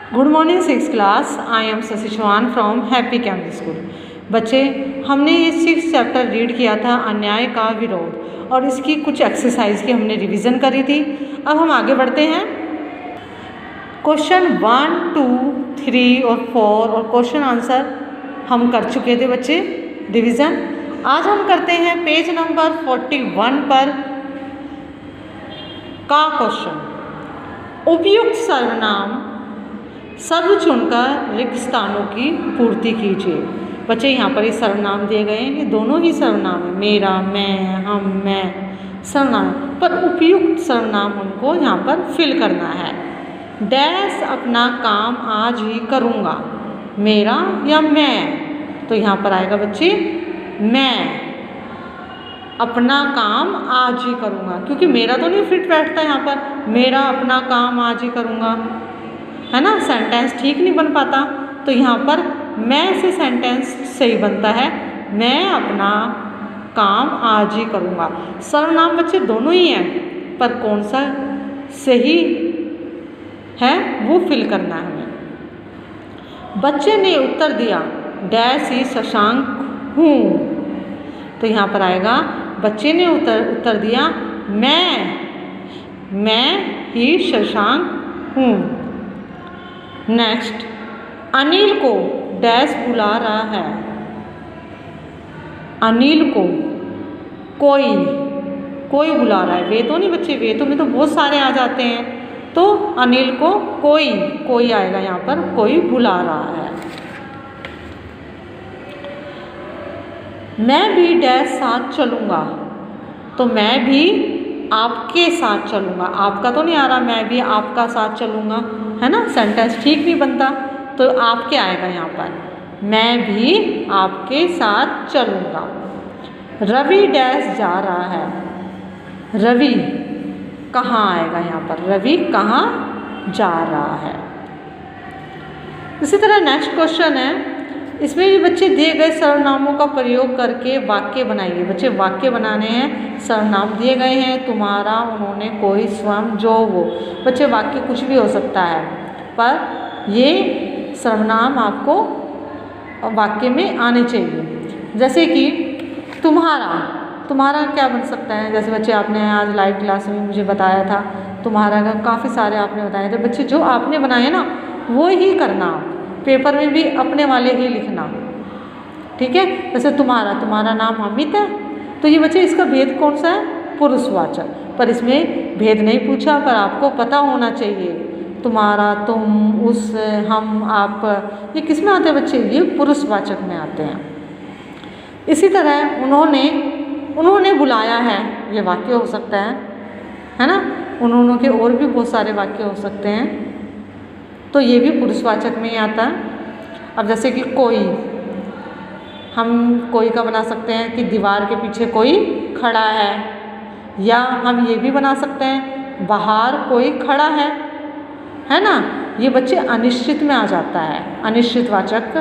Good morning six class. I am Shashi Chauhan from Happy Cambridge school. बच्चे, हमने ये 6 chapter read किया था अन्याय का विरोध, और इसकी कुछ एक्सरसाइज की हमने रिवीजन करी थी। अब हम आगे बढ़ते हैं। क्वेश्चन 1, 2, 3 और 4 और क्वेश्चन आंसर हम कर चुके थे बच्चे रिवीजन। आज हम करते हैं पेज नंबर 41 पर का क्वेश्चन। उपयुक्त सर्वनाम शब्द चुनकर रिक्त स्थानों की पूर्ति कीजिए। बच्चे, यहाँ पर ये सर्वनाम दिए गए हैं, ये दोनों ही सर्वनाम है, मेरा, मैं, हम, मैं सर्वनाम, पर उपयुक्त सर्वनाम हमको यहाँ पर फिल करना है। डैश अपना काम आज ही करूँगा, मेरा या मैं? तो यहाँ पर आएगा बच्चे मैं अपना काम आज ही करूँगा, क्योंकि मेरा तो नहीं फिट बैठता यहाँ पर, मेरा अपना काम आज ही करूँगा, है ना, सेंटेंस ठीक नहीं बन पाता। तो यहाँ पर मैं से सेंटेंस सही बनता है, मैं अपना काम आज ही करूँगा। सर्वनाम बच्चे दोनों ही हैं, पर कौन सा सही है वो फिल करना है हमें। बच्चे ने उत्तर दिया, डैश ही शशांक हूँ। तो यहाँ पर आएगा बच्चे ने उत्तर दिया, मैं ही शशांक हूँ। नेक्स्ट, अनिल को डैश बुला रहा है, अनिल को कोई बुला रहा है। वे तो नहीं बच्चे, वे तो में तो बहुत सारे आ जाते हैं, तो अनिल को कोई आएगा यहाँ पर, कोई बुला रहा है। मैं भी डैश साथ चलूँगा, तो मैं भी आपके साथ चलूँगा। आपका तो नहीं आ रहा, मैं भी आपका साथ चलूँगा, है ना, सेंटेंस ठीक नहीं बनता, तो आपके आएगा यहाँ पर, मैं भी आपके साथ चलूँगा। रवि डैश जा रहा है, रवि कहाँ आएगा यहाँ पर, रवि कहाँ जा रहा है। इसी तरह नेक्स्ट क्वेश्चन है, इसमें भी बच्चे दिए गए सर्वनामों का प्रयोग करके वाक्य बनाइए। बच्चे वाक्य बनाने हैं, सर्वनाम दिए गए हैं, तुम्हारा, उन्होंने, कोई, स्वयं, जो, वो। बच्चे वाक्य कुछ भी हो सकता है, पर ये सर्वनाम आपको वाक्य में आने चाहिए। जैसे कि तुम्हारा क्या बन सकता है। जैसे बच्चे, आपने आज लाइव क्लास में मुझे बताया था, तुम्हारा का काफ़ी सारे आपने बताए थे। बच्चे, जो आपने बनाए ना वो ही करना, पेपर में भी अपने वाले ही लिखना, ठीक है। जैसे तुम्हारा नाम अमित है, तो ये बच्चे इसका भेद कौन सा है, पुरुषवाचक, पर इसमें भेद नहीं पूछा, पर आपको पता होना चाहिए। तुम्हारा, तुम, उस, हम, आप, ये किस में आते हैं बच्चे, ये पुरुषवाचक में आते हैं। इसी तरह उन्होंने बुलाया है, ये वाक्य हो सकता है ना। उन्होंने के और भी बहुत सारे वाक्य हो सकते हैं, तो ये भी पुरुषवाचक में ही आता है। अब जैसे कि हम कोई का बना सकते हैं कि दीवार के पीछे कोई खड़ा है, या हम ये भी बना सकते हैं बाहर कोई खड़ा है ना। ये बच्चे अनिश्चित में आ जाता है, अनिश्चितवाचक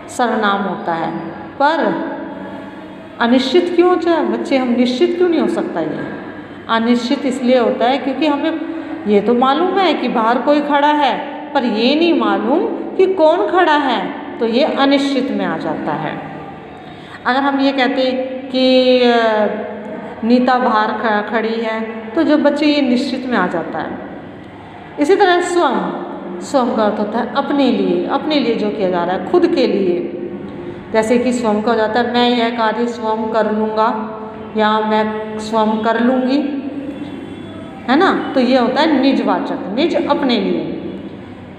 सर्वनाम होता है। पर अनिश्चित क्यों होता है बच्चे, हम निश्चित क्यों नहीं हो सकता। ये अनिश्चित इसलिए होता है क्योंकि हमें ये तो मालूम है कि बाहर कोई खड़ा है, पर ये नहीं मालूम कि कौन खड़ा है, तो ये अनिश्चित में आ जाता है। अगर हम ये कहते कि नीता बाहर खड़ी है, तो जब बच्चे ये निश्चित में आ जाता है। इसी तरह स्वयं का अर्थ होता है अपने लिए जो किया जा रहा है, खुद के लिए। जैसे कि स्वयं का हो जाता है, मैं यह कार्य स्वयं कर लूँगा, या मैं स्वयं कर लूँगी, है ना। तो ये होता है निजवाचक, निज अपने लिए।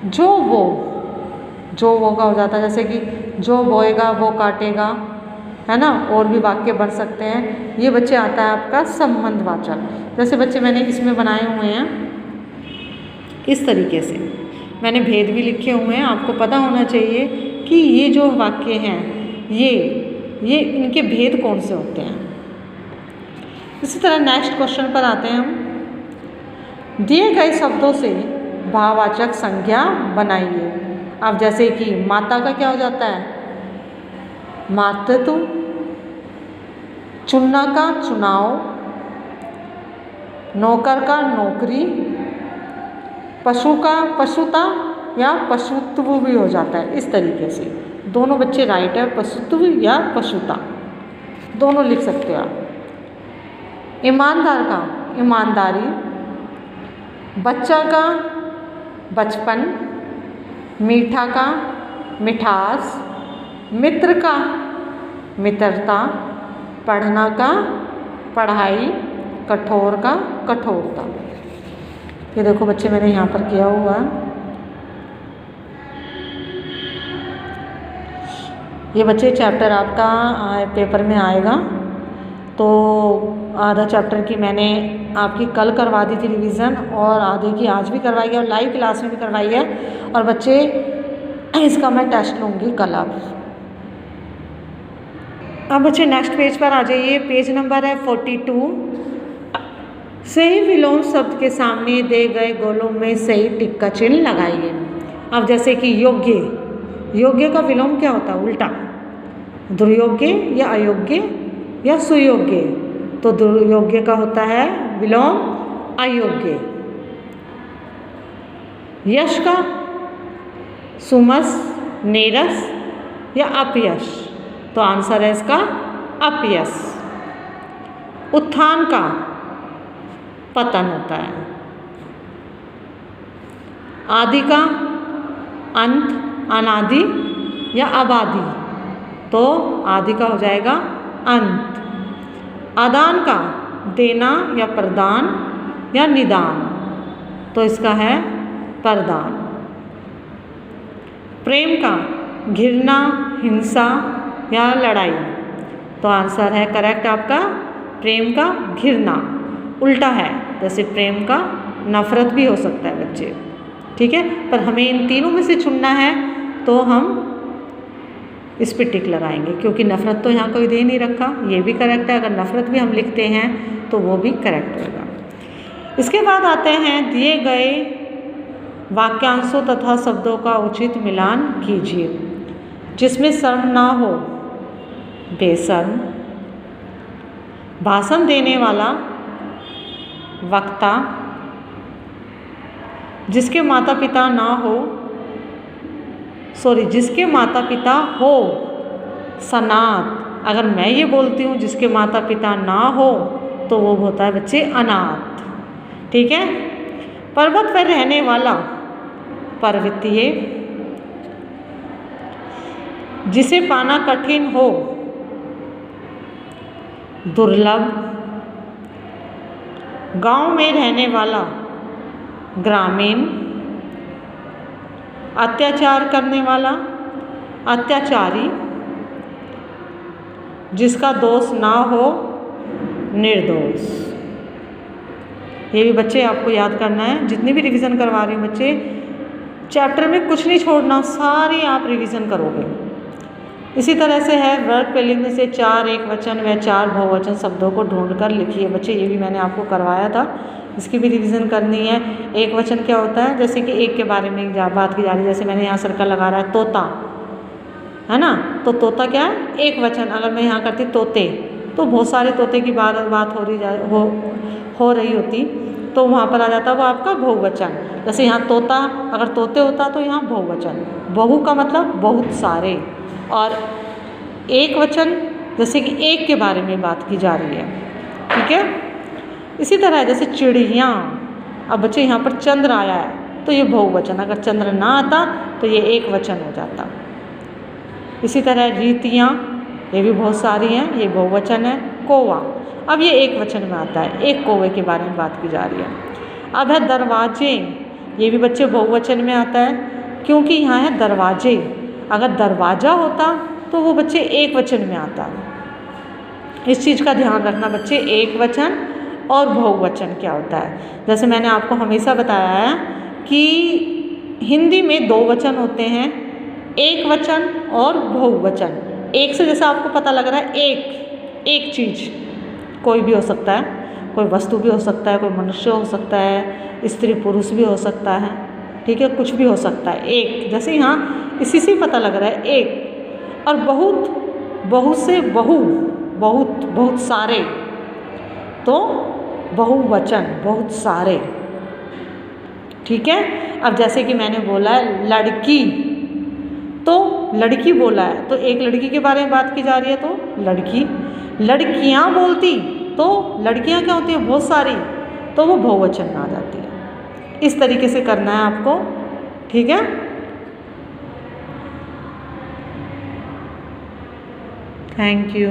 जो वो का हो जाता है, जैसे कि जो बोएगा वो काटेगा, है ना। और भी वाक्य बन सकते हैं। ये बच्चे आता है आपका संबंधवाचक। जैसे बच्चे मैंने इसमें बनाए हुए हैं, इस तरीके से मैंने भेद भी लिखे हुए हैं। आपको पता होना चाहिए कि ये जो वाक्य हैं ये इनके भेद कौन से होते हैं। इसी तरह नेक्स्ट क्वेश्चन पर आते हैं हम। दिए गए शब्दों से भाववाचक संज्ञा बनाइए। अब जैसे कि माता का क्या हो जाता है, मातृत्व, चुनना का चुनाव, नौकर का नौकरी, पशु का पशुता या पशुत्व भी हो जाता है, इस तरीके से दोनों बच्चे राइट है, पशुत्व या पशुता दोनों लिख सकते हो आप। ईमानदार का ईमानदारी, बच्चा का बचपन, मीठा का मिठास, मित्र का मित्रता, पढ़ना का पढ़ाई, कठोर का कठोरता। ये देखो बच्चे मैंने यहाँ पर किया हुआ है। ये बच्चे चैप्टर आपका पेपर में आएगा, तो आधा चैप्टर की मैंने आपकी कल करवा दी थी रिवीज़न और आधे की आज भी करवाई है और लाइव क्लास में भी करवाई है। और बच्चे इसका मैं टेस्ट लूँगी कल। अब बच्चे नेक्स्ट पेज पर आ जाइए। पेज नंबर है 42। सही विलोम शब्द के सामने दे गए गोलों में सही टिक का चिन्ह लगाइए। अब जैसे कि योग्य, योग्य का विलोम क्या होता है? उल्टा। दुर्योग्य या अयोग्य या सुयोग्य, तो दुर्योग्य का होता है विलोम अयोग्य। यश का सुमस, नीरस या अपयश, तो आंसर है इसका अपयश। उत्थान का पतन होता है। आदि का अंत, अनादि या अबादि, तो आदि का हो जाएगा अंत। आदान का देना या प्रदान या निदान, तो इसका है प्रदान। प्रेम का घृणा, हिंसा या लड़ाई, तो आंसर है करेक्ट आपका प्रेम का घृणा। उल्टा है, जैसे प्रेम का नफरत भी हो सकता है बच्चे, ठीक है। पर हमें इन तीनों में से चुनना है, तो हम इस पे टिक लगाएंगे, क्योंकि नफरत तो यहाँ कोई दे नहीं रखा, ये भी करेक्ट है। अगर नफरत भी हम लिखते हैं तो वो भी करेक्ट होगा। इसके बाद आते हैं दिए गए वाक्यांशों तथा शब्दों का उचित मिलान कीजिए। जिसमें शर्म ना हो, बेशर्म। भाषण देने वाला, वक्ता। जिसके माता पिता ना हो, जिसके माता पिता हो, सनाथ। अगर मैं ये बोलती हूँ जिसके माता पिता ना हो, तो वो होता है बच्चे अनाथ, ठीक है। पर्वत पर रहने वाला, पर्वतीय। जिसे पाना कठिन हो, दुर्लभ। गांव में रहने वाला, ग्रामीण। अत्याचार करने वाला, अत्याचारी। जिसका दोष ना हो, निर्दोष। ये भी बच्चे आपको याद करना है। जितनी भी रिवीजन करवा रही हूँ बच्चे, चैप्टर में कुछ नहीं छोड़ना, सारी आप रिवीजन करोगे। इसी तरह से है वर्ब स्पेलिंग में से 4 एकवचन व 4 बहुवचन शब्दों को ढूंढकर लिखिए। बच्चे ये भी मैंने आपको करवाया था, इसकी भी रिवीजन करनी है। एक वचन क्या होता है? जैसे कि एक के बारे में बात की जा रही है, जैसे मैंने यहाँ सर्कल लगा रहा है, तोता है ना, तो तोता क्या है? एक वचन। अगर मैं यहाँ करती तोते, तो बहुत सारे तोते की बात हो रही होती, तो वहाँ पर आ जाता वो आपका बहुवचन। जैसे यहाँ तोता, अगर तोते होता तो यहाँ बहुवचन। बहु का मतलब बहुत सारे, और एक वचन जैसे कि एक के बारे में बात की जा रही है, ठीक है। इसी तरह जैसे चिड़िया, अब बच्चे यहाँ पर चंद्र आया है तो ये बहुवचन, अगर चंद्र ना आता तो ये एक वचन हो जाता। इसी तरह रीतियाँ, ये भी बहुत सारी हैं, ये बहुवचन है। कौवा, अब ये एक वचन में आता है, एक कौवे के बारे में बात की जा रही है। अब है दरवाजे, ये भी बच्चे बहुवचन में आता है, क्योंकि यहाँ है दरवाजे। अगर दरवाजा होता तो वो बच्चे एक वचन में आता। इस चीज़ का ध्यान रखना बच्चे, एक वचन और बहुवचन क्या होता है। जैसे मैंने आपको हमेशा बताया है कि हिंदी में 2 वचन होते हैं, एक वचन और बहुवचन। एक से जैसा आपको पता लग रहा है, एक चीज़ कोई भी हो सकता है, कोई वस्तु भी हो सकता है, कोई मनुष्य हो सकता है, स्त्री पुरुष भी हो सकता है, ठीक है, कुछ भी हो सकता है। एक, जैसे यहाँ इसी से पता लग रहा है एक। और बहुत से बहुत सारे, तो बहुवचन, बहुत सारे, ठीक है। अब जैसे कि मैंने बोला है लड़की, तो लड़की बोला है तो एक लड़की के बारे में बात की जा रही है तो लड़की। लड़कियां बोलती तो लड़कियां क्या होती है, बहुत सारी, तो वो बहुवचन में आ जाती है। इस तरीके से करना है आपको, ठीक है। Thank you.